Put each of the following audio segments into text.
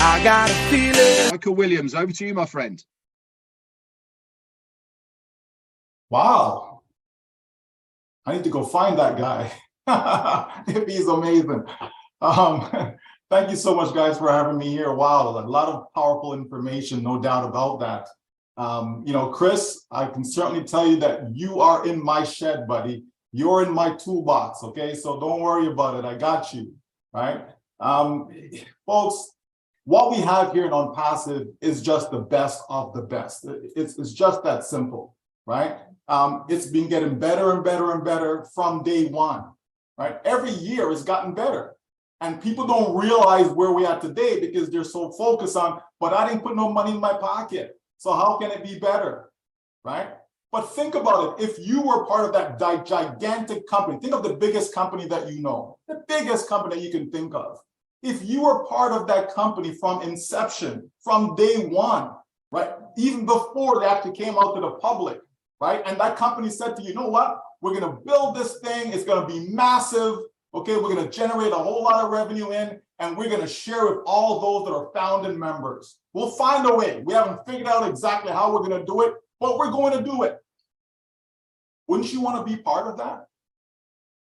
I got a feeling. Michael Williams, over to you, my friend. Wow. I need to go find that guy. If he's amazing. Thank you so much, guys, for having me here. Wow, a lot of powerful information, no doubt about that. Chris, I can certainly tell you that you are in my shed, buddy. You're in my toolbox, okay? So don't worry about it. I got you, right? Folks, what we have here in ONPASSIVE is just the best of the best. It's just that simple, right? It's been getting better and better and better from day one, right? Every year it's gotten better. And people don't realize where we are today because they're so focused on, but I didn't put no money in my pocket. So how can it be better, right? But think about it. If you were part of that gigantic company, think of the biggest company that you know, the biggest company that you can think of. If you were part of that company from inception, from day one, right? Even before they actually came out to the public, right? And that company said to you, you know what? We're going to build this thing. It's going to be massive. Okay, we're going to generate a whole lot of revenue in, and we're going to share with all those that are founding members. We'll find a way. We haven't figured out exactly how we're going to do it, but we're going to do it. Wouldn't you want to be part of that?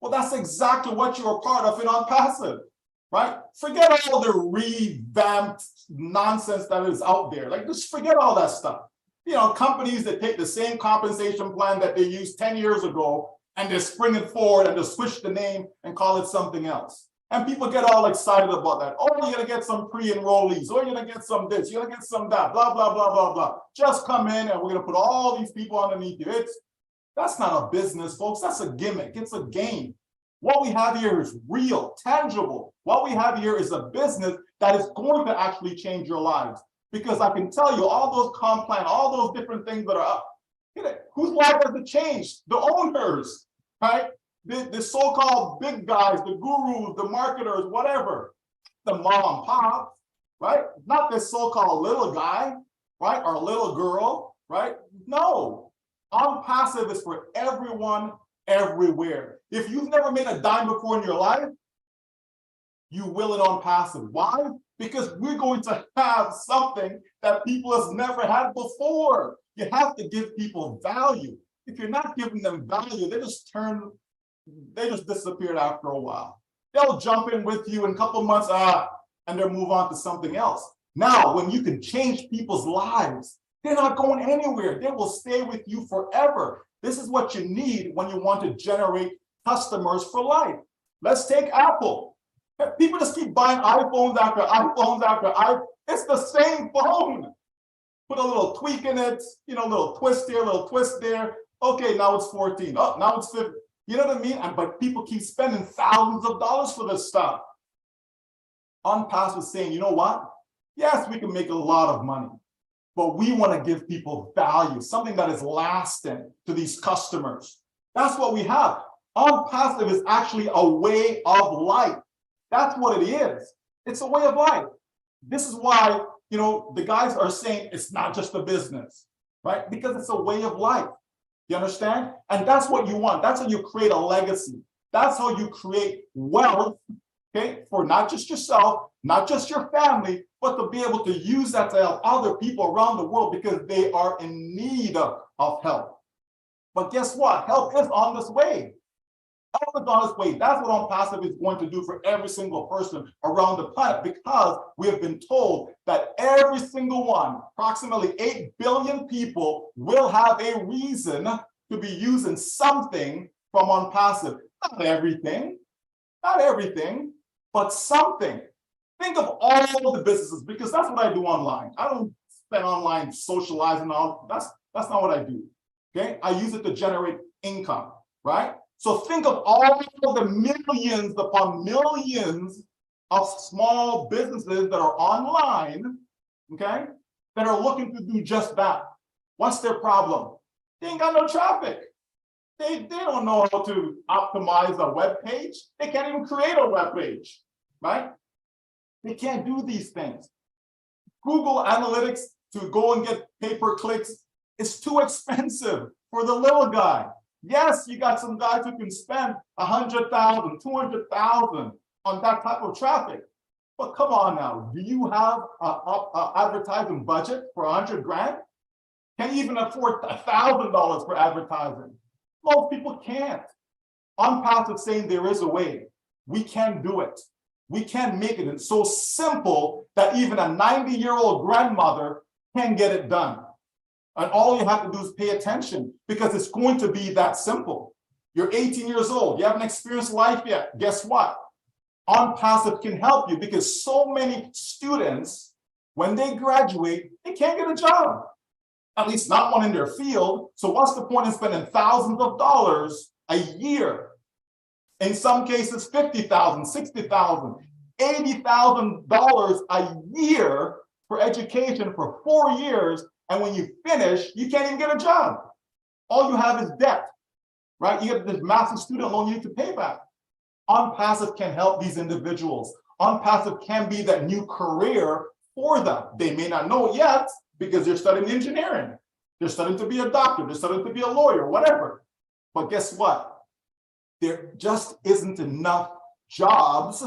Well, that's exactly what you're a part of in ONPASSIVE, right? Forget all the revamped nonsense that is out there. Like, just forget all that stuff. Companies that take the same compensation plan that they used 10 years ago and they're springing forward and they switch the name and call it something else. And people get all excited about that. Oh, you're gonna get some pre-enrollees, or you're gonna get some this, you're gonna get some that, blah, blah, blah, blah, blah. Just come in and we're gonna put all these people underneath you. That's not a business, folks. That's a gimmick. It's a game. What we have here is real, tangible. What we have here is a business that is going to actually change your lives. Because I can tell you all those comp plan, all those different things that are up. Whose life has it changed? The owners, right? The so-called big guys, the gurus, the marketers, whatever. The mom and pop, right? Not this so-called little guy, right? Or little girl, right? No. ONPASSIVE is for everyone, everywhere. If you've never made a dime before in your life, you will in ONPASSIVE. Why? Because we're going to have something that people have never had before. You have to give people value. If you're not giving them value, they just disappeared after a while. They'll jump in with you in a couple months, and they'll move on to something else. Now, when you can change people's lives, they're not going anywhere. They will stay with you forever. This is what you need when you want to generate customers for life. Let's take Apple. People just keep buying iPhones after iPhones after iPhones. It's the same phone. Put a little tweak in it, a little twist here, a little twist there. Okay, now it's 14. Oh, now it's 50. You know what I mean? But people keep spending thousands of dollars for this stuff. ONPASSIVE is saying, you know what? Yes, we can make a lot of money, but we want to give people value, something that is lasting to these customers. That's what we have. ONPASSIVE is actually a way of life. That's what it is. It's a way of life. This is why, the guys are saying it's not just a business, right? Because it's a way of life. You understand? And that's what you want. That's how you create a legacy. That's how you create wealth, okay, for not just yourself, not just your family, but to be able to use that to help other people around the world because they are in need of help. But guess what? Help is on this way. Help is on its way. That's what ONPASSIVE is going to do for every single person around the planet, because we have been told that every single one, approximately 8 billion people, will have a reason to be using something from ONPASSIVE. Not everything, but something. Think of all the businesses, because that's what I do online. I don't spend online socializing. That's not what I do. Okay, I use it to generate income, right? So think of all the millions upon millions of small businesses that are online, okay, that are looking to do just that. What's their problem? They ain't got no traffic. They don't know how to optimize a web page. They can't even create a web page, right? They can't do these things. Google Analytics to go and get pay-per-clicks is too expensive for the little guy. Yes, you got some guys who can spend $100,000, $200,000 on that type of traffic. But come on now, do you have a advertising budget for 100 grand? Can you even afford $1,000 for advertising? Most people can't. ONPASSIVE saying there is a way. We can do it. We can make it. It's so simple that even a 90-year-old grandmother can get it done. And all you have to do is pay attention, because it's going to be that simple. You're 18 years old. You haven't experienced life yet. Guess what? ONPASSIVE can help you, because so many students, when they graduate, they can't get a job. At least not one in their field. So what's the point in spending thousands of dollars a year? In some cases, $50,000, $60,000, $80,000 a year for education for 4 years. And when you finish, you can't even get a job. All you have is debt, right? You get this massive student loan you need to pay back. ONPASSIVE can help these individuals. ONPASSIVE can be that new career for them. They may not know it yet because they're studying engineering. They're studying to be a doctor. They're studying to be a lawyer, whatever. But guess what? There just isn't enough jobs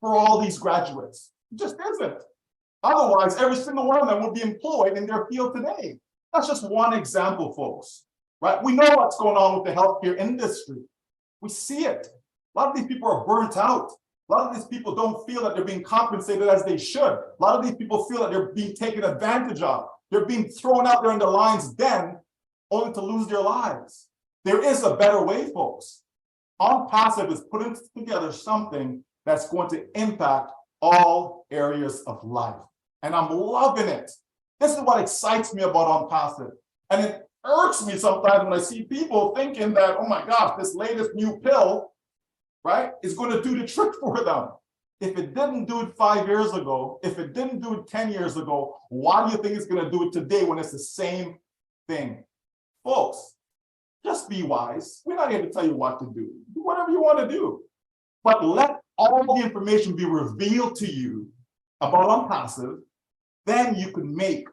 for all these graduates. It just isn't. Otherwise, every single one of them will be employed in their field today. That's just one example, folks, right? We know what's going on with the healthcare industry. We see it. A lot of these people are burnt out. A lot of these people don't feel that they're being compensated as they should. A lot of these people feel that they're being taken advantage of. They're being thrown out there in the lion's den only to lose their lives. There is a better way, folks. ONPASSIVE is putting together something that's going to impact all areas of life. And I'm loving it. This is what excites me about ONPASSIVE. And it irks me sometimes when I see people thinking that, oh my gosh, this latest new pill, right, is going to do the trick for them. If it didn't do it 5 years ago, if it didn't do it 10 years ago, why do you think it's going to do it today when it's the same thing? Folks, just be wise. We're not here to tell you what to do. Do whatever you want to do. But let all the information be revealed to you about ONPASSIVE. Then you can make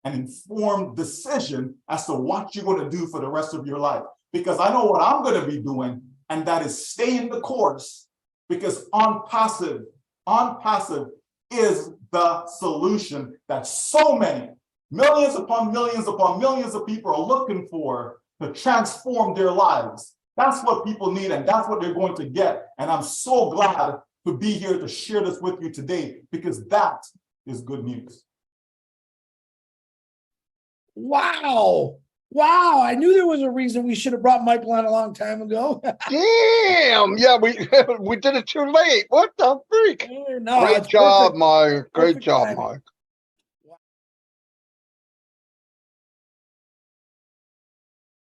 an informed decision as to what you're going to do for the rest of your life. Because I know what I'm going to be doing, and that is staying the course. Because ONPASSIVE is the solution that so many, millions upon millions of people are looking for to transform their lives. That's what people need, and that's what they're going to get. And I'm so glad to be here to share this with you today, because that is good news. Wow. Wow. I knew there was a reason we should have brought Michael on a long time ago. Damn. Yeah, we did it too late. What the freak? No, Great it's job, perfect. Mike. Great Perfect job, timing. Mike.